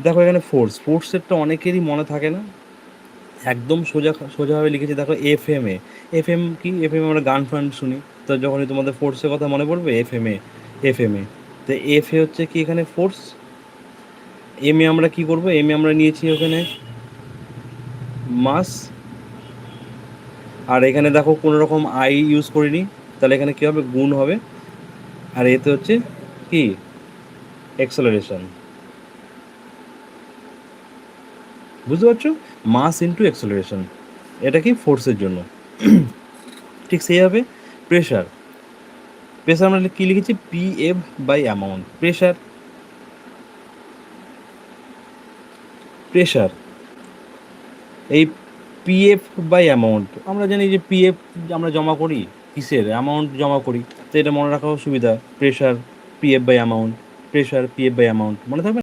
দেখো এখানে ফোর্সেরটা অনেকেরই মনে থাকে না, একদম সোজাভাবে লিখেছি। দেখো FM এ, FM কি, FM আমরা গান ফান শুনি, তো যখনই তোমাদের ফোর্সের কথা মনে পড়বে FM এ, তো এফ হচ্ছে কি এখানে ফোর্স। আমরা কি করব, আমরা নিয়েছি ওখানে মাস, আর এখানে দেখো কোনো রকম আই ইউজ করিনি, তাহলে এখানে কী হবে, গুণ হবে। আর এতে হচ্ছে কি, অ্যাক্সেলারেশন। বুঝতে পারছো, মাস ইন্টু অ্যাক্সেলারেশন, এটা কি ফোর্সের জন্য। ঠিক সেইভাবে প্রেশার, আমরা কী লিখেছি, PF বাই অ্যামাউন্ট। প্রেশার এই PF বাই অ্যামাউন্ট, আমরা জানি যে PF আমরা জমা করি কিসের, অ্যামাউন্ট জমা করি, তো এটা মনে রাখাও সুবিধা। প্রেশার PF বাই অ্যামাউন্ট, মনে থাকবে।